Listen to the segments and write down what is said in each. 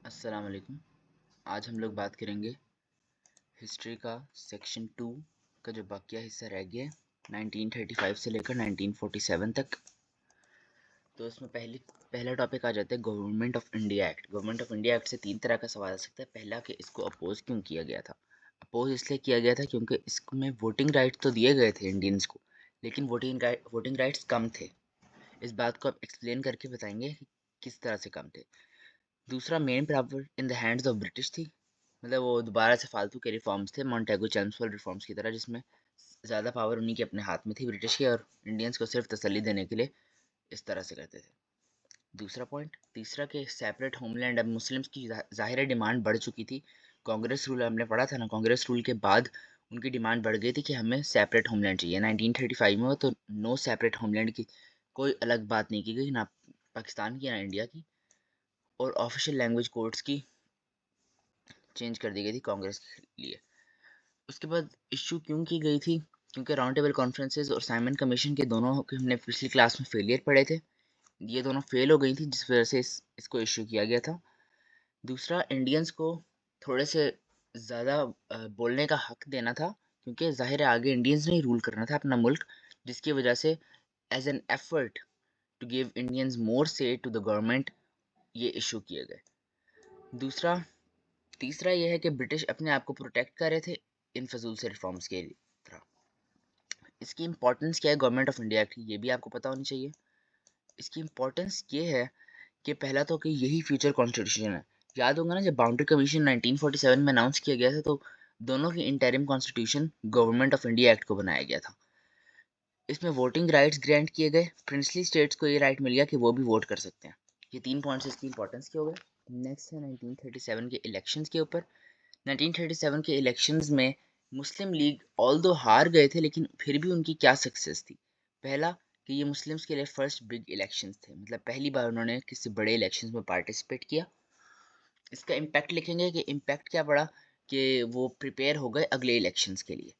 अस्सलाम वालेकुम। आज हम लोग बात करेंगे हिस्ट्री का सेक्शन 2 का जो बाकिया हिस्सा रह गया है 1935 से लेकर 1947 तक। तो इसमें पहला टॉपिक आ जाता है government of India act. Government of India act से तीन तरह का सवाल आ सकता है। पहला कि इसको अपोज क्यों किया गया था। अपोज इसलिए किया गया था क्योंकि इसमें वोटिंग राइट तो दिए गए थे इंडियंस को, लेकिन वोटिंग राइट्स कम थे। इस बात को आप एक्सप्लेन करके बताएंगे कि किस तरह से कम थे। दूसरा, main power in the hands of British थी। मतलब वो दोबारा से फालतू के रिफॉर्म्स थे, मॉन्टेगो चेम्सफोर्ड रिफॉर्म्स की तरह, जिसमें ज़्यादा पावर उन्हीं के अपने हाथ में थी ब्रिटिश के, और इंडियंस को सिर्फ तसल्ली देने के लिए इस तरह से करते थे। दूसरा पॉइंट, तीसरा के सेपरेट होमलैंड। अब मुस्लिम्स की ज़ाहिर डिमांड बढ़ चुकी थी। कांग्रेस रूल हमने पढ़ा था ना, कांग्रेस रूल के बाद उनकी डिमांड बढ़ गई थी कि हमें सेपरेट होमलैंड चाहिए। 1935 में तो नो सेपरेट होमलैंड की कोई अलग बात नहीं की गई, ना पाकिस्तान की ना इंडिया की। और ऑफिशियल लैंग्वेज कोड्स की चेंज कर दी गई थी कांग्रेस के लिए। उसके बाद इशू क्यों की गई थी? क्योंकि राउंड टेबल कॉन्फ्रेंसेस और साइमन कमीशन के दोनों के हमने पिछली क्लास में फेलियर पढ़े थे। ये दोनों फेल हो गई थी, जिस वजह से इसको इशू किया गया था। दूसरा, इंडियंस को थोड़े से ज़्यादा बोलने का हक देना था, क्योंकि जाहिर है आगे इंडियंस ने ही रूल करना था अपना मुल्क, जिसकी वजह से as an effort to give Indians more say to the government ये इशू किए गए। दूसरा, तीसरा यह है कि ब्रिटिश अपने आप को प्रोटेक्ट कर रहे थे इन फजूल से रिफॉर्म्स के तरह। इसकी इंपॉर्टेंस क्या है गवर्नमेंट ऑफ इंडिया की, ये भी आपको पता होनी चाहिए। इसकी इंपॉर्टेंस ये है कि पहला तो कि यही फ्यूचर कॉन्स्टिट्यूशन है। याद होगा ना, जब बाउंड्री कमीशन 1947 में अनाउंस किया गया था तो दोनों की interim constitution government of India act को बनाया गया था। इसमें वोटिंग राइट्स ग्रांट किए गए, प्रिंसली स्टेट्स को ये राइट मिल गया कि वो भी वोट कर सकते हैं। ये तीन पॉइंट्स इसकी इंपॉर्टेंस के हो गए। नेक्स्ट है 1937 के इलेक्शंस के ऊपर। 1937 के इलेक्शंस में मुस्लिम लीग ऑल्दो हार गए थे, लेकिन फिर भी उनकी क्या सक्सेस थी? पहला, कि ये मुस्लिम्स के लिए फर्स्ट बिग इलेक्शंस थे, मतलब पहली बार उन्होंने किसी बड़े इलेक्शंस में पार्टिसिपेट किया। इसका इम्पैक्ट लिखेंगे कि इम्पैक्ट क्या पड़ा, कि वो प्रिपेयर हो गए अगले इलेक्शंस के लिए।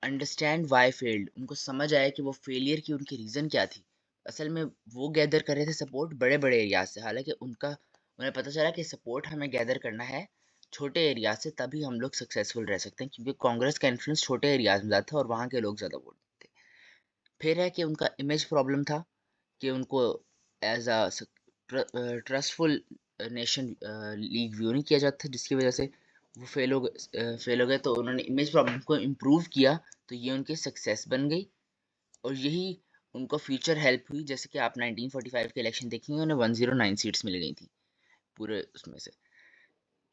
अंडरस्टैंड वाई फेल्ड, उनको समझ आया कि वो फेलियर की उनकी रीज़न क्या थी। असल में वो गैदर कर रहे थे सपोर्ट बड़े बड़े एरियाज से, हालांकि उन्हें पता चला कि सपोर्ट हमें गैदर करना है छोटे एरियाज से, तभी हम लोग सक्सेसफुल रह सकते हैं, क्योंकि कांग्रेस का इन्फ्लुएंस छोटे एरियाज में ज़्यादा था और वहाँ के लोग ज़्यादा वोट देते थे। फिर है कि उनका इमेज प्रॉब्लम था, कि उनको as a trustful nation league view नहीं किया जाता, जिसकी वजह से वो फेल हो गए। तो उन्होंने इमेज प्रॉब्लम को इम्प्रूव किया, तो ये उनकी सक्सेस बन गई, और यही उनको फ्यूचर हेल्प हुई। जैसे कि आप 1945 के इलेक्शन देखेंगे, उन्हें 109 सीट्स मिल गई थी पूरे उसमें से।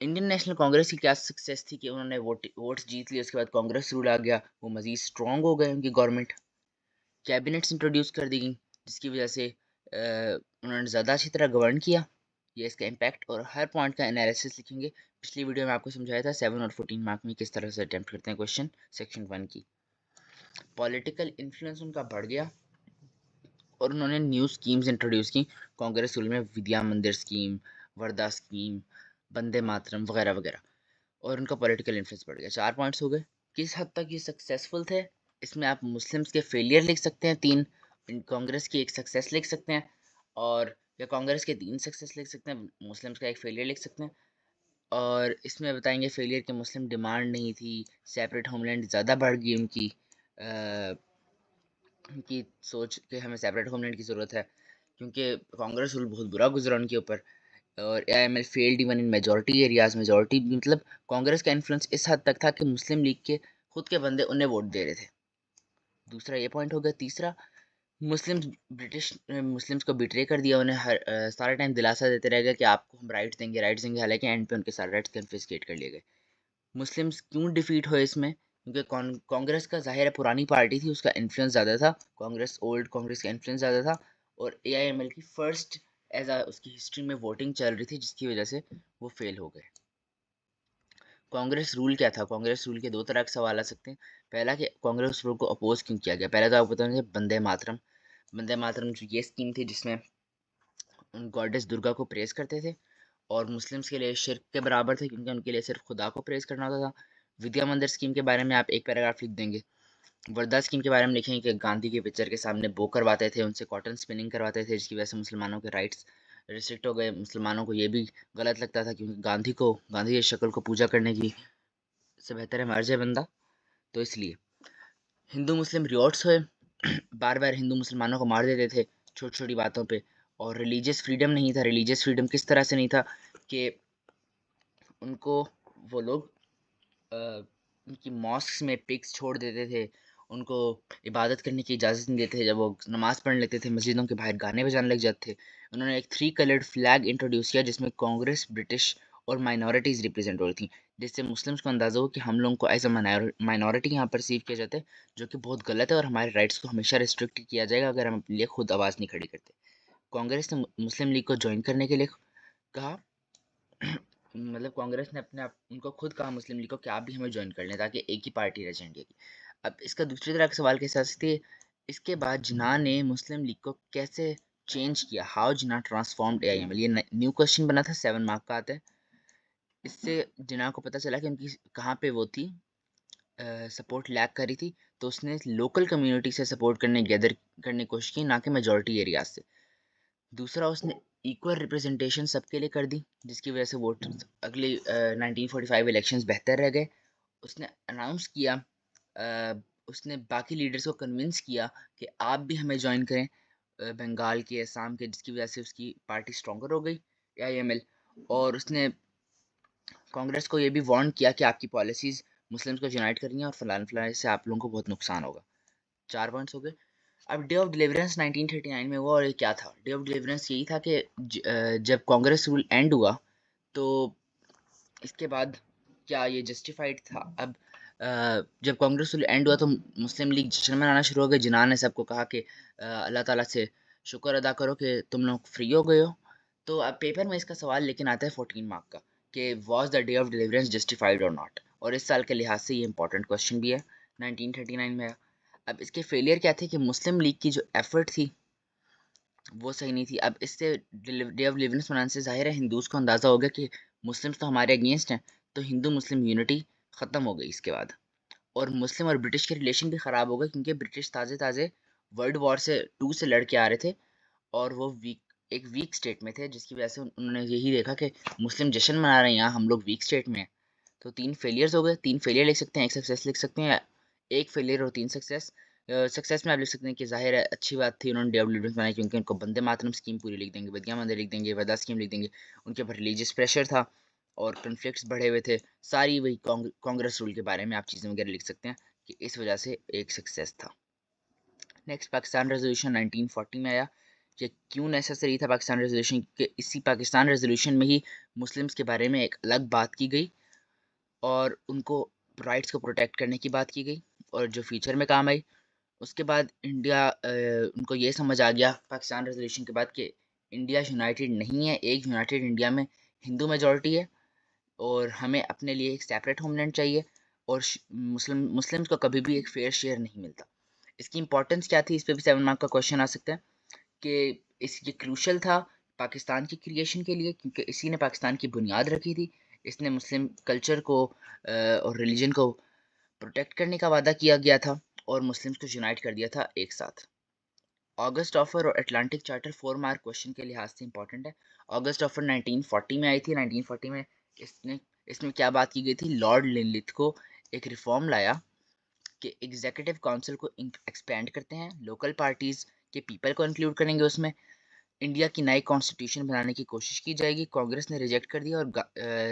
इंडियन नेशनल कांग्रेस की क्या सक्सेस थी कि उन्होंने वोट्स जीत लिए, उसके बाद कांग्रेस रूल आ गया, वो मजीद स्ट्रांग हो गए, उनकी गवर्नमेंट, कैबिनेट्स इंट्रोड्यूस कर दी गई, जिसकी वजह से उन्होंने ज़्यादा अच्छी तरह गवर्न किया। ये इसका इम्पैक्ट और हर पॉइंट का एनालिसिस लिखेंगे। पिछली वीडियो में आपको समझाया था 7 और 14 मार्क में किस तरह से अटेम्प्ट करते हैं क्वेश्चन सेक्शन 1 की। पॉलिटिकल इन्फ्लुएंस उनका बढ़ गया और उन्होंने न्यू स्कीम्स इंट्रोड्यूस की कांग्रेस रूल में, विद्या मंदिर स्कीम, वर्धा स्कीम, वंदे मातरम वगैरह वगैरह, और उनका पॉलिटिकल इन्फ्लुएंस बढ़ गया। 4 पॉइंट्स हो गए। किस हद तक ये सक्सेसफुल थे? इसमें आप मुस्लिम्स के फेलियर लिख सकते हैं 3, कांग्रेस की एक सक्सेस लिख सकते हैं, और या कांग्रेस के 3 सक्सेस लिख सकते हैं, मुस्लिम्स का एक फेलियर लिख सकते हैं। और इसमें बताएंगे फेलियर के मुस्लिम डिमांड नहीं थी, सेपरेट होमलैंड ज़्यादा बढ़ गई उनकी, की सोच कि हमें सेपरेट होमलैंड की ज़रूरत है, क्योंकि कांग्रेस रूल बहुत बुरा गुजरा उनके ऊपर। और AIML failed even in majority areas. Majority मतलब कांग्रेस का इन्फ्लुएंस इस हद तक था कि मुस्लिम लीग के खुद के बंदे उन्हें वोट दे रहे थे। दूसरा ये पॉइंट हो गया। तीसरा, मुस्लिम्स को बिट्रे कर दिया, उन्हें सारा टाइम दिलासा देते रह गए कि आपको हम राइट्स देंगे, हालांकि एंड पे उनके सारे राइट्स कन्फिस्केट कर लिए गए। मुस्लिम्स क्यों डिफीट हुए इसमें? क्योंकि कांग्रेस का जाहिर है पुरानी पार्टी थी, उसका इन्फ्लुएंस ज़्यादा था, ओल्ड कांग्रेस का इन्फ्लुएंस ज़्यादा था, और एआईएमएल की फर्स्ट एज आ उसकी हिस्ट्री में वोटिंग चल रही थी, जिसकी वजह से वो फेल हो गए। कांग्रेस रूल क्या था? कांग्रेस रूल के दो तरह के सवाल आ सकते हैं। पहला, कि कांग्रेस रूल को अपोज क्यों किया गया? पहले तो आपको पता है वंदे मातरम जो ये स्कीम थी, जिसमें गॉडेस दुर्गा को प्रेज करते थे, और मुस्लिम्स के लिए शिर्क के बराबर थे, क्योंकि उनके लिए सिर्फ खुदा को प्रेज करना होता था। विद्या मंदिर स्कीम के बारे में आप एक पैराग्राफ लिख देंगे। वर्धा स्कीम के बारे में लिखेंगे कि गांधी के पिक्चर के सामने बो करवाते थे, उनसे कॉटन स्पिनिंग करवाते थे, जिसकी वजह से मुसलमानों के राइट्स रिस्ट्रिक्ट हो गए। मुसलमानों को ये भी गलत लगता था क्योंकि गांधी की शक्ल को पूजा करने की से बेहतर है मर जाए बंदा। तो इसलिए हिंदू मुस्लिम रिवॉर्ड्स हुए। बार बार हिंदू मुसलमानों को मार देते थे छोटी छोटी बातों पे। और रिलीजियस फ्रीडम नहीं था। रिलीजियस फ्रीडम किस तरह से नहीं था कि उनको वो लोग अ, उनकी मॉस्क्स में पिग्स छोड़ देते थे। उनको इबादत करने की इजाज़त नहीं देते थे। जब वो नमाज़ पढ़ लेते थे मस्जिदों के बाहर गाने बजाने लग जाते थे। उन्होंने एक 3 कलर्ड फ्लैग इंट्रोड्यूस किया जिसमें कांग्रेस, ब्रिटिश और माइनॉरिटीज़ रिप्रेजेंट हो रही थी, जिससे मुस्लिम्स को अंदाज़ा हो कि हम लोगों को एज अ माइनॉरिटी यहाँ परसीव किया जाता है, जो कि बहुत गलत है और हमारे राइट्स को हमेशा रिस्ट्रिक्ट किया जाएगा अगर हम अपने लिए खुद आवाज़ नहीं खड़ी करते। कांग्रेस ने मुस्लिम लीग को ज्वाइन करने के लिए कहा। मतलब कांग्रेस ने अपने आप उनको खुद कहा मुस्लिम लीग को कि आप भी हमें ज्वाइन कर लें ताकि एक ही पार्टी रहे इंडिया की। अब इसका दूसरी तरह का सवाल कैसे आ सकती है, इसके बाद जिन्ना ने मुस्लिम लीग को कैसे चेंज किया, हाउ जिन्ना ट्रांसफॉर्म्ड एआईएमएल, ये न्यू क्वेश्चन बना था, 7 मार्क का आता है। इससे जिन्ना को पता चला कि उनकी कहाँ पे वो थी, सपोर्ट लैक कर रही थी। तो उसने लोकल कम्युनिटी से सपोर्ट करने गैदर करने की कोशिश की, ना कि मेजोरिटी एरियाज से। दूसरा, उसने इक्वल रिप्रेजेंटेशन सबके लिए कर दी, जिसकी वजह से वोट अगले 1945 इलेक्शंस बेहतर रह गए। उसने अनाउंस किया, उसने बाकी लीडर्स को कन्विंस किया कि आप भी हमें ज्वाइन करें, बंगाल के, असम के, जिसकी वजह से उसकी पार्टी स्ट्रॉन्गर हो गई, एआईएमएल। और उसने कांग्रेस को ये भी वार्न किया कि आपकी पॉलिसीज़ मुस्लिम्स को यूनाइट कर रही हैं और फलान फलाने से आप लोगों को बहुत नुकसान होगा। 4 पॉइंट्स हो गए। अब डे ऑफ डिलीवरेंस 1939 में हुआ और ये क्या था? डे ऑफ डिलीवरेंस यही था कि जब कांग्रेस रूल एंड हुआ तो इसके बाद क्या ये जस्टिफाइड था? अब जब कांग्रेस रूल एंड हुआ तो मुस्लिम लीग जश्न मनाना शुरू हो गए। जिन्ना ने सबको कहा कि अल्लाह ताला से शुक्र अदा करो कि तुम लोग फ्री हो गए हो। तो अब पेपर में इसका सवाल लेकिन आता है 14 मार्क का कि was the day of deliverance justified और नॉट, और इस साल के लिहाज से ये इंपॉर्टेंट क्वेश्चन भी है। 1939 में आया। अब इसके फेलियर क्या थे कि मुस्लिम लीग की जो एफर्ट थी वो सही नहीं थी। अब इससे डे ऑफ लिवरेंस मनाने से ज़ाहिर है हिंदूज़ को अंदाज़ा हो गया कि मुस्लिम्स तो हमारे अगेंस्ट हैं। तो हिंदू मुस्लिम यूनिटी ख़त्म हो गई इसके बाद। और मुस्लिम और ब्रिटिश के रिलेशन भी ख़राब हो गए क्योंकि ब्रिटिश ताज़े ताज़े वर्ल्ड वॉर से 2 से लड़ के आ रहे थे और वो एक वीक स्टेट में थे, जिसकी वजह से उन्होंने यही देखा कि मुस्लिम जश्न मना रहे हैं, यहाँ हम लोग वीक स्टेट में हैं। तो 3 फेलियर्स हो गए। 3 फेलियर लिख सकते हैं, 1 सक्सेस लिख सकते हैं। 1 फेलियर और 3 सक्सेस। सक्सेस में आप लिख सकते हैं कि ज़ाहिर है अच्छी बात थी उन्होंने डे ऑफ डिलीवरेंस बनाई क्योंकि उनको वंदे मातरम स्कीम पूरी लिख देंगे, बदिया मंदिर लिख देंगे, वेदा स्कीम लिख देंगे। उनके ऊपर रिलीजियस प्रेशर था और कन्फ्लिक्ट्स बढ़े हुए थे। सारी वही कांग्रेस रूल के बारे में आप चीज़ें वगैरह लिख सकते हैं कि इस वजह से एक सक्सेस था। नेक्स्ट, पाकिस्तान रेजोल्यूशन 1940 में आया। कि क्यों नेसेसरी था पाकिस्तान रेजोल्यूशन, कि इसी पाकिस्तान रेजोल्यूशन में ही मुस्लिम्स के बारे में एक अलग बात की गई और उनको राइट्स को प्रोटेक्ट करने की बात की गई और जो फ्यूचर में काम आई। उसके बाद उनको ये समझ आ गया पाकिस्तान रेजोल्यूशन के बाद कि इंडिया यूनाइटेड नहीं है। एक यूनाइटेड इंडिया में हिंदू मेजॉरिटी है और हमें अपने लिए एक सेपरेट होमलैंड चाहिए और मुस्लिम्स को कभी भी एक फेयर शेयर नहीं मिलता। इसकी इंपॉर्टेंस क्या थी, इस पे भी 7 मार्क का क्वेश्चन आ सकता है कि ये क्रूशल था पाकिस्तान की क्रिएशन के लिए क्योंकि इसी ने पाकिस्तान की बुनियाद रखी थी। इसने मुस्लिम कल्चर को और रिलीजन को प्रोटेक्ट करने का वादा किया गया था और मुस्लिम्स को यूनाइट कर दिया था एक साथ। ऑगस्ट ऑफर और अटलांटिक चार्टर 4 मार्क क्वेश्चन के लिहाज से इंपॉर्टेंट है। ऑगस्ट ऑफर 1940 में आई थी। 1940 में इसमें क्या बात की गई थी, लॉर्ड लिनलिथ को एक रिफॉर्म लाया कि एग्जीक्यूटिव काउंसिल को एक्सपेंड करते हैं, लोकल पार्टीज के पीपल को इंक्लूड करेंगे उसमें, इंडिया की नई कॉन्स्टिट्यूशन बनाने की कोशिश की जाएगी। कांग्रेस ने रिजेक्ट कर दिया और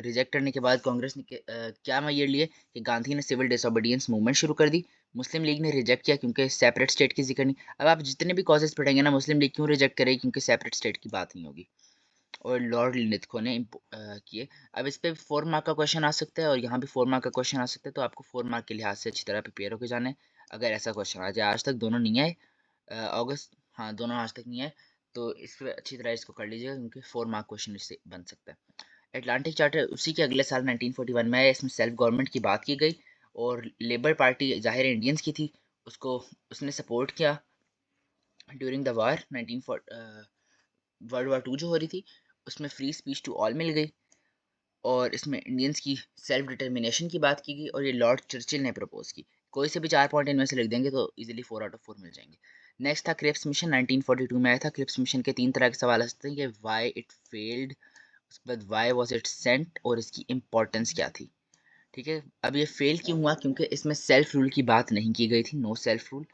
रिजेक्ट करने के बाद कांग्रेस ने क्या मैयर लिए कि गांधी ने सिविल डिसोबीडियंस मूवमेंट शुरू कर दी। मुस्लिम लीग ने रिजेक्ट किया क्योंकि सेपरेट स्टेट की जिक्र नहीं। अब आप जितने भी कॉजेज पढ़ेंगे ना, मुस्लिम लीग क्यों रिजेक्ट करेगी, क्योंकि सेपरेट स्टेट की बात नहीं होगी। और लॉर्ड लिनलिथ ने किए। अब इस पे 4 मार्क का क्वेश्चन आ सकता है और यहाँ भी 4 मार्क का क्वेश्चन आ सकता है, तो आपको 4 मार्क के लिहाज से अच्छी तरह प्रिपेयर होकर जाना है। अगर ऐसा क्वेश्चन आ जाए, आज तक दोनों नहीं आए, अगस्त, हाँ दोनों आज तक नहीं आए, तो इस पर अच्छी तरह इसको कर लीजिएगा क्योंकि 4 मार्क क्वेश्चन इससे बन सकता है। अटलांटिक चार्टर उसी के अगले साल 1941 में आया। इसमें सेल्फ गवर्नमेंट की बात की गई और लेबर पार्टी ज़ाहिर इंडियंस की थी, उसको उसने सपोर्ट किया during the war. 19 world war 2 जो हो रही थी उसमें फ्री स्पीच टू ऑल मिल गई और इसमें इंडियंस की सेल्फ डिटर्मिनेशन की बात की गई और ये लॉर्ड चर्चिल ने प्रपोज की। कोई से भी 4 पॉइंट इनमें से लिख देंगे तो इजीली 4 आउट ऑफ 4 मिल जाएंगे। नेक्स्ट था क्रिप्स मिशन, 1942 में आया था। क्रिप्स मिशन के 3 तरह के सवाल आ सकते हैं कि वाई इट फेल्ड, उसके बाद वाई वॉज इट सेंट, और इसकी इम्पोर्टेंस क्या थी। ठीक है, अब ये फेल क्यों हुआ? क्योंकि इसमें सेल्फ रूल की बात नहीं की गई थी, नो सेल्फ रूल।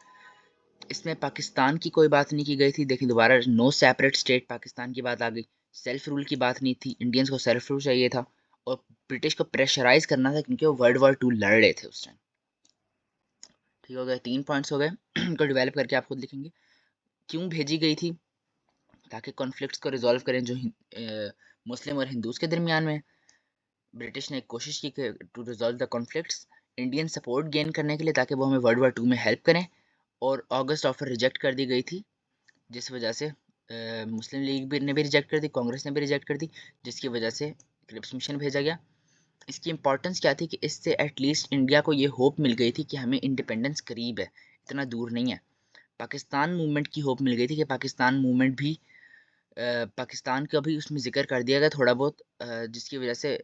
इसमें पाकिस्तान की कोई बात नहीं की गई थी। देखिए दोबारा, नो सेपरेट स्टेट पाकिस्तान की बात आ गई। सेल्फ रूल की बात नहीं थी, इंडियंस को सेल्फ रूल चाहिए था और ब्रिटिश को प्रेशराइज करना था क्योंकि वो वर्ल्ड वॉर 2 लड़ रहे थे उस टाइम। ठीक हो गया, 3 पॉइंट्स हो गए। इनको डेवलप करके आप खुद लिखेंगे। क्यों भेजी गई थी? ताकि कॉन्फ्लिक्ट्स को रिजॉल्व करें जो मुस्लिम और हिंदूज के दरमियान में। ब्रिटिश ने कोशिश की कि to resolve the conflicts, Indian support gain करने के लिए, ताकि वो हमें वर्ल्ड वॉर 2 में हेल्प करें। और अगस्त ऑफर रिजेक्ट कर दी गई थी, जिस वजह से मुस्लिम लीग भी ने भी रिजेक्ट कर दी, कांग्रेस ने भी रिजेक्ट कर दी, जिसकी वजह से क्रिप्स मिशन भेजा गया। इसकी इंपॉर्टेंस क्या थी कि इससे एटलीस्ट इंडिया को ये होप मिल गई थी कि हमें इंडिपेंडेंस करीब है, इतना दूर नहीं है। पाकिस्तान मूवमेंट की होप मिल गई थी कि पाकिस्तान मूवमेंट भी पाकिस्तान का भी उसमें ज़िक्र कर दिया गया थोड़ा बहुत, जिसकी वजह से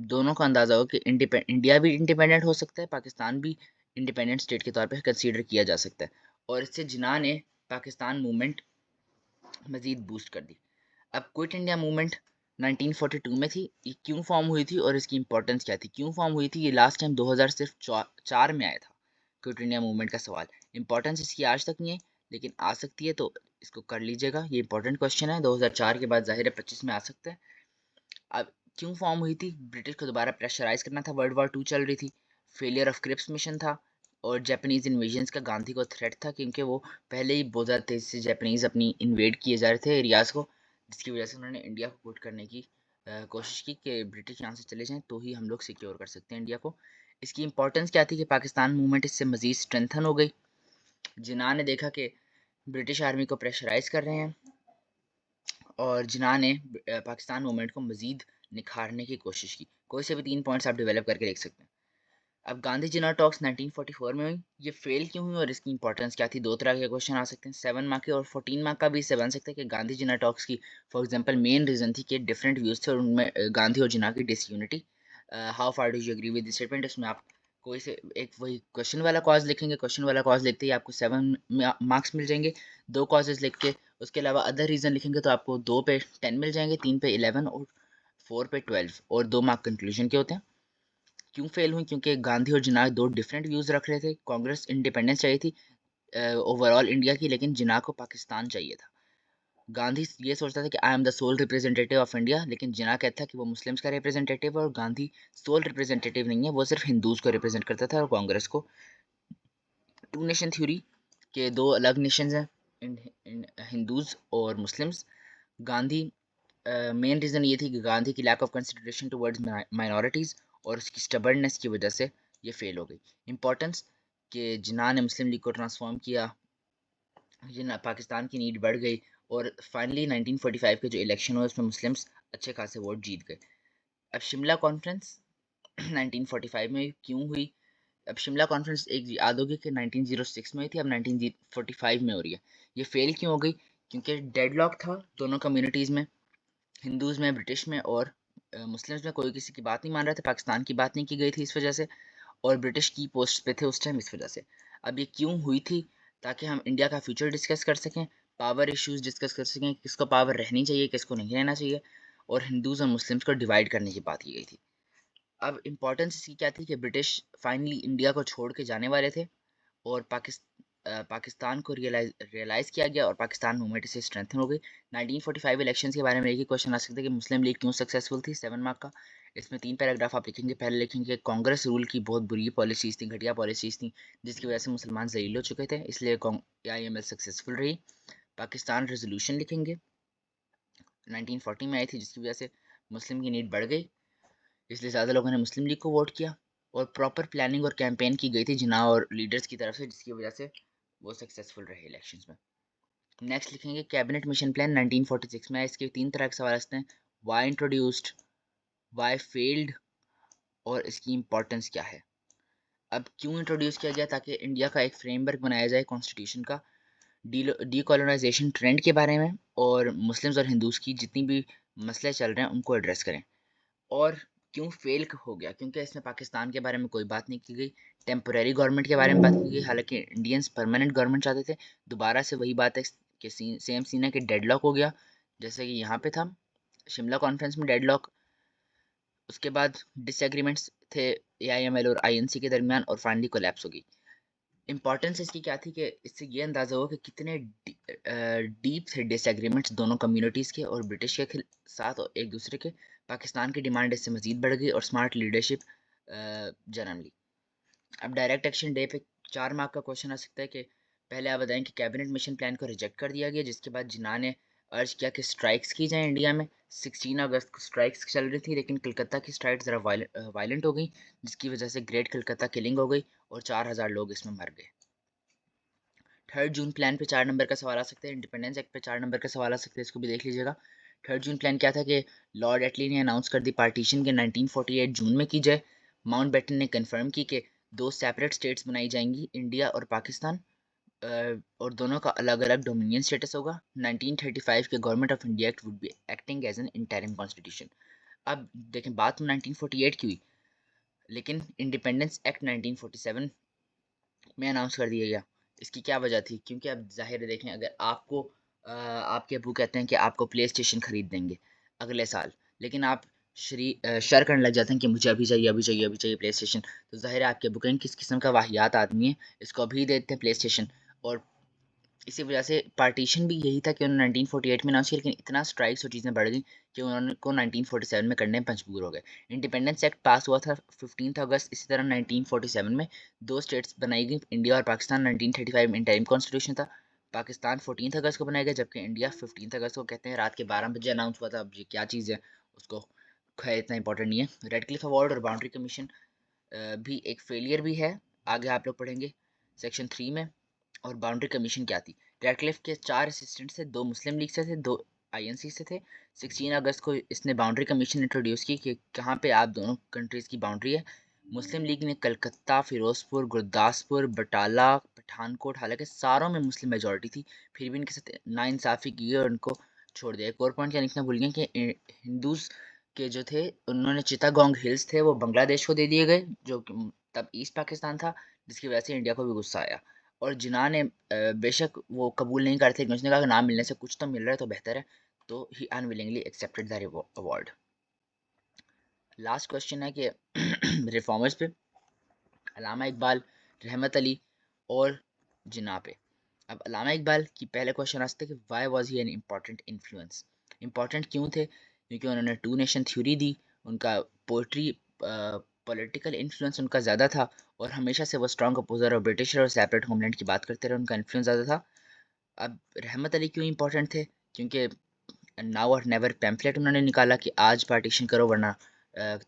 दोनों का अंदाज़ा हो कि इंडिया भी इंडिपेंडेंट हो सकता है, पाकिस्तान भी इंडिपेंडेंट स्टेट के तौर पे कंसीडर किया जा सकता है। और इससे जिन्ना ने पाकिस्तान मूवमेंट मज़ीद बूस्ट कर दी। अब क्विट इंडिया मूवमेंट 1942 में थी। ये क्यों फॉर्म हुई थी और इसकी इंपॉर्टेंस क्या थी? क्यों फॉर्म हुई थी? ये लास्ट टाइम 2000 सिर्फ 4 में आया था, क्विट इंडिया मूवमेंट का सवाल। इंपॉर्टेंस इसकी आज तक नहीं है, लेकिन आ सकती है, तो इसको कर लीजिएगा। ये इंपॉर्टेंट क्वेश्चन है, 2004 के बाद ज़ाहिर है 25 में आ सकता है। अब क्यों फॉर्म हुई थी? ब्रिटिश को दोबारा प्रेशराइज करना था, वर्ल्ड वॉर 2 चल रही थी, फेलियर ऑफ क्रिप्स मिशन था, और जापानीज इन्वेजन्स का गांधी को थ्रेट था, क्योंकि वो पहले ही बहुत ज़्यादा तेज़ी से जापानीज अपनी इन्वेड किए जा रहे थे एरियाज़ को, जिसकी वजह से उन्होंने इंडिया को पुट करने की कोशिश की कि ब्रिटिश यहाँ से चले जाएं तो ही हम लोग सिक्योर कर सकते हैं इंडिया को। इसकी इंपॉर्टेंस क्या थी कि पाकिस्तान मूवमेंट इससे मज़ीद स्ट्रेंथन हो गई। जिन्ना ने देखा कि ब्रिटिश आर्मी को प्रेशराइज कर रहे हैं, और जिन्ना ने पाकिस्तान मूवमेंट को मज़ीद निखारने की कोशिश की। कोई से भी 3 पॉइंट्स आप डेवलप करके देख सकते हैं। अब गांधी जिन्ना टॉक्स 1944 में हुई, ये फेल क्यों हुई और इसकी इंपॉर्टेंस क्या थी? 2 तरह के क्वेश्चन आ सकते हैं, 7 मार्क के और 14 मार्क का भी इससे बन सकता है कि गांधी जिन्ना टॉक्स की फॉर एग्जांपल मेन रीज़न थी कि डिफरेंट व्यूज़ थे और उनमें गांधी और जिन्ना की disunity. How far do you agree with this statement? इसमें आप कोई से एक वही क्वेश्चन वाला कॉज लिखेंगे, क्वेश्चन वाला कॉज लिखते ही आपको 7 मार्क्स मिल जाएंगे। 2 कॉजेज लिख के उसके अलावा अदर रीज़न लिखेंगे तो आपको 2 पे 10 मिल जाएंगे, 3 पे 11 और 4 पे 12, और 2 मार्क कंक्लूजन के होते हैं। क्यों फेल हुई? क्योंकि गांधी और जिन्ना 2 डिफरेंट व्यूज़ रख रहे थे। कांग्रेस इंडिपेंडेंस चाहिए थी ओवरऑल इंडिया की, लेकिन जिन्ना को पाकिस्तान चाहिए था। गांधी ये सोचता था कि I am the sole representative of India, लेकिन जिन्ना कहता था कि वो मुस्लिम्स का रिप्रेजेंटेटिव है, और गांधी सोल रिप्रेजेंटेटिव नहीं है, वो सिर्फ हिंदूज को रिप्रेजेंट करता था, और कांग्रेस को टू नेशन थ्योरी के 2 अलग नेशंस हैं, हिंदूज और मुस्लिम्स। गांधी मेन रीज़न ये थी कि गांधी की lack of consideration towards minorities और उसकी स्टबर्डनेस की वजह से ये फेल हो गई। इंपॉर्टेंस कि जिन्ना ने मुस्लिम लीग को ट्रांसफॉर्म किया, जिन्ना पाकिस्तान की नीड बढ़ गई, और फाइनली 1945 के जो इलेक्शन हुए उसमें मुस्लिम्स अच्छे खासे वोट जीत गए। अब शिमला कॉन्फ्रेंस 1945 में क्यों हुई? अब शिमला कॉन्फ्रेंस एक याद होगी कि 1906 में हुई थी, अब 1945 में हो रही है। ये फेल क्यों हो गई? क्योंकि डेडलॉक था दोनों कम्युनिटीज़ में, हिंदूज़ में, ब्रिटिश में, और मुस्लिम्स में कोई किसी की बात नहीं मान रहा था, पाकिस्तान की बात नहीं की गई थी इस वजह से, और ब्रिटिश की पोस्ट पे थे उस टाइम इस वजह से। अब ये क्यों हुई थी? ताकि हम इंडिया का फ्यूचर डिस्कस कर सकें, पावर इश्यूज डिस्कस कर सकें, किसको पावर रहनी चाहिए, किसको नहीं रहना चाहिए, और हिंदूज़ और मुस्लिम्स को डिवाइड करने की बात की गई थी। अब इम्पोर्टेंस इसकी क्या थी कि ब्रिटिश फाइनली इंडिया को छोड़ के जाने वाले थे, और पाकिस्तान को रियलाइज़ किया गया, और पाकिस्तान मूवमेंट इससे स्ट्रेंथन हो गई। 1945 इलेक्शंस के बारे में एक ही क्वेश्चन आ सकता है कि मुस्लिम लीग क्यों सक्सेसफुल थी, 7 मार्क का। इसमें 3 पैराग्राफ आप लिखेंगे। पहले लिखेंगे कांग्रेस रूल की बहुत बुरी पॉलिसीज़ थी, घटिया पॉलिसीज़ थी, जिसकी वजह से मुसलमान ज़लील हो चुके थे, इसलिए IML सक्सेसफुल रही। पाकिस्तान रेजोल्यूशन लिखेंगे, 1940 में आई थी, जिसकी वजह से मुस्लिम की नीड बढ़ गई, इसलिए ज़्यादा लोगों ने मुस्लिम लीग को वोट किया, और प्रॉपर प्लानिंग और कैंपेन की गई थी जिन्ना और लीडर्स की तरफ से, जिसकी वजह से वो सक्सेसफुल रहे इलेक्शंस में। नेक्स्ट लिखेंगे कैबिनेट मिशन प्लान 1946 में। इसके 3 तरह के सवाल आते हैं, वाई इंट्रोड्यूस्ड, वाई फेल्ड, और इसकी इंपॉर्टेंस क्या है। अब क्यों इंट्रोड्यूस किया गया? ताकि इंडिया का एक फ्रेमवर्क बनाया जाए कॉन्स्टिट्यूशन का डीकोलोनाइजेशन ट्रेंड के बारे में, और मुस्लिम्स और हिंदूज़ की जितनी भी मसले चल रहे हैं उनको एड्रेस करें। और क्यों फेल हो गया? क्योंकि इसमें पाकिस्तान के बारे में कोई बात नहीं की गई, टेम्पोरेरी गवर्नमेंट के बारे में बात की गई, हालांकि इंडियंस परमानेंट गवर्नमेंट चाहते थे। दोबारा से वही बात है कि सेम सीन है कि डेडलॉक हो गया, जैसे कि यहाँ पे था शिमला कॉन्फ्रेंस में डेडलॉक। उसके बाद डिसएग्रीमेंट्स थे AIML और INC के दरमियान, और फाइनली कोलैप्स हो गई। इंपॉर्टेंस इसकी क्या थी कि इससे ये अंदाज़ा हुआ कि कितने डीप थे डिसएग्रीमेंट्स दोनों कम्युनिटीज़ के और ब्रिटिश के साथ और एक दूसरे के। पाकिस्तान की डिमांड इससे मज़ीद बढ़ गई और स्मार्ट लीडरशिप जन्म ली। अब डायरेक्ट एक्शन डे पे 4 मार्क का क्वेश्चन आ सकता है कि पहले आप बताएं कि कैबिनेट मिशन प्लान को रिजेक्ट कर दिया गया, जिसके बाद जिन्ना ने अर्ज किया कि स्ट्राइक्स की जाएं इंडिया में। 16 अगस्त को स्ट्राइक्स चल रही थी, लेकिन कलकत्ता की स्ट्राइक ज़रा वायलेंट हो गई, जिसकी वजह से ग्रेट कलकत्ता किलिंग हो गई और 4000 लोग इसमें मर गए। 3 जून प्लान पे 4 नंबर का सवाल आ सकता है। इंडिपेंडेंस एक्ट पे 4 नंबर का सवाल आ सकता है, इसको भी देख लीजिएगा। 3 जून प्लान क्या था कि लॉर्ड एटली ने अनाउंस कर दी पार्टीशन के 1948 जून में की जाए। माउंट बेटन ने कंफर्म की कि 2 सेपरेट स्टेट्स बनाई जाएंगी, इंडिया और पाकिस्तान, और दोनों का अलग अलग डोमिनियन स्टेटस होगा। 1935 के Government of India Act would be acting as an interim constitution. अब देखें, बात तो 1948 की हुई, लेकिन इंडिपेंडेंस एक्ट 1947 में अनाउंस कर दिया गया। इसकी क्या वजह थी? क्योंकि अब ज़ाहिर है, देखें, अगर आपको आपके अबू कहते हैं कि आपको प्ले स्टेशन ख़रीद देंगे अगले साल, लेकिन आप शर करने लग जाते हैं कि मुझे अभी चाहिए, अभी चाहिए, अभी चाहिए प्ले स्टेशन, तो ज़ाहिर है आपके अबू कहेंगे किस किस्म का वाहियात आदमी है, इसको अभी दे देते हैं प्ले स्टेशन। और इसी वजह से पार्टीशन भी यही था कि उन्होंने 1948 में अनाउंस किया, लेकिन इतना स्ट्राइक्स और चीज़ें बढ़ गई कि उन्होंने को 1947 में करने में मजबूर हो गए। इंडिपेंडेंस एक्ट पास हुआ था 15 अगस्त। इसी तरह 1947 में 2 स्टेट्स बनाई गई, इंडिया और पाकिस्तान। 1935 में इंटरिम कॉन्स्टिट्यूशन था। पाकिस्तान 14 अगस्त को बनाया गया, जबकि इंडिया 15 अगस्त को, कहते हैं रात के 12 बजे अनाउंस हुआ था। अब ये क्या चीज़ है, उसको खैर इतना इंपॉर्टेंट नहीं है। रेड क्लिफ अवार्ड और बाउंड्री कमीशन भी एक फेलियर भी है, आगे आप लोग पढ़ेंगे सेक्शन 3 में। और बाउंड्री कमीशन क्या थी? रेडक्लिफ के 4 असिस्टेंट थे, 2 मुस्लिम लीग से थे, 2 INC से थे। 16 अगस्त को इसने बाउंड्री कमीशन इंट्रोड्यूस की कि कहाँ पे आप दोनों कंट्रीज़ की बाउंड्री है। मुस्लिम लीग ने कलकत्ता, फिरोजपुर, गुरदासपुर, बटाला, पठानकोट, हालांकि सारों में मुस्लिम मेजोरिटी थी, फिर भी इनके साथ नाइंसाफ़ी की और उनको छोड़ दिया। एक और पॉइंट क्या लिखना भूल गए कि हिंदूज के जो थे, उन्होंने चिटागोंग हिल्स थे वो बांग्लादेश को दे दिए गए, जो कि तब ईस्ट पाकिस्तान था, जिसकी वजह से इंडिया को भी गुस्सा आया। और जिन्ना ने बेशक वो कबूल नहीं करते, लेकिन उसने कहा कि ना मिलने से कुछ तो मिल रहा है तो बेहतर है, तो he unwillingly accepted the award. Last question है कि रिफॉर्मर्स पे, अल्लामा इकबाल, रहमत अली और जिन्ना पे। अब अल्लामा इकबाल की पहले क्वेश्चन आ सकता है कि why was he an important influence. Important क्यों थे? क्योंकि उन्होंने 2 नेशन थ्योरी दी, उनका पोइट्री पॉलिटिकल इन्फ्लुएंस उनका ज़्यादा था, और हमेशा से वो स्ट्रॉन्ग अपोजर और ब्रिटिश और सेपरेट होमलैंड की बात करते रहे, उनका इन्फ्लुएंस ज़्यादा था। अब रहमत अली क्यों इंपॉर्टेंट थे? क्योंकि नाउ और नेवर पैम्फलेट उन्होंने निकाला कि आज पार्टीशन करो, वरना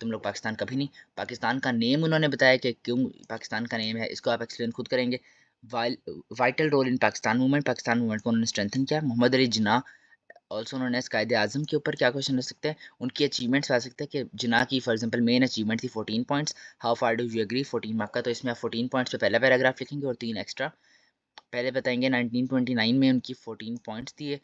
तुम लोग पाकिस्तान कभी नहीं। पाकिस्तान का नेम उन्होंने बताया कि क्यों पाकिस्तान का नेम है, इसको आप एक्सप्लेन खुद करेंगे। Vital role in Pakistan movement को उन्होंने स्ट्रेंथन किया। मोहम्मद अली जिन्ना, ऑल्सो उन्होंने इस कायदे आज़म के ऊपर क्या क्वेश्चन रख सकते हैं, उनकी अचीवमेंट्स आ सकते हैं कि जिन्ना की फॉर एग्जांपल मेन अचीवमेंट थी 14 points. How far do you agree, 14 mark का, तो इसमें आप 14 पॉइंट्स पे पहला पैराग्राफ लिखेंगे और 3 एक्स्ट्रा पहले बताएंगे। 1929 में उनकी 14 पॉइंट्स दिए।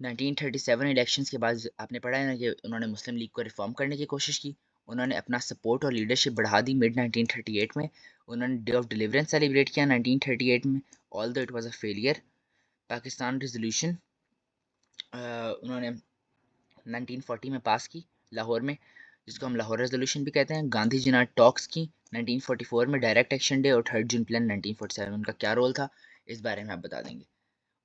1937 इलेक्शंस के बाद आपने पढ़ा है ना कि उन्होंने मुस्लिम लीग को रिफॉर्म करने की कोशिश की। उन्होंने अपना सपोर्ट और लीडरशिप बढ़ा दी मिड 1938 में। उन्होंने डे ऑफ डिलीवरेंस सेलिब्रेट किया 1938 में, ऑल दो it was a failure. Pakistan resolution उन्होंने 1940 में पास की लाहौर में, जिसको हम लाहौर रेजोल्यूशन भी कहते हैं। गांधी जी ने टॉक्स की 1944 में, डायरेक्ट एक्शन डे और 3 जून प्लान 1947 में, उनका क्या रोल था इस बारे में आप बता देंगे।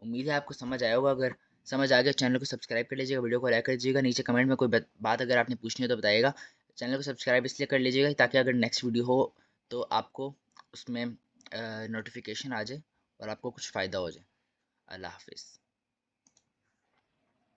उम्मीद है आपको समझ आया होगा। अगर समझ आ गया, चैनल को सब्सक्राइब कर लीजिएगा, वीडियो को लाइक कर दीजिएगा, नीचे कमेंट में कोई बात अगर आपने पूछनी हो तो बताइएगा। चैनल को सब्सक्राइब इसलिए कर लीजिएगा ताकि अगर नेक्स्ट वीडियो हो तो आपको उसमें नोटिफिकेशन आ जाए और आपको कुछ फ़ायदा हो जाए। अल्लाह हाफिज़।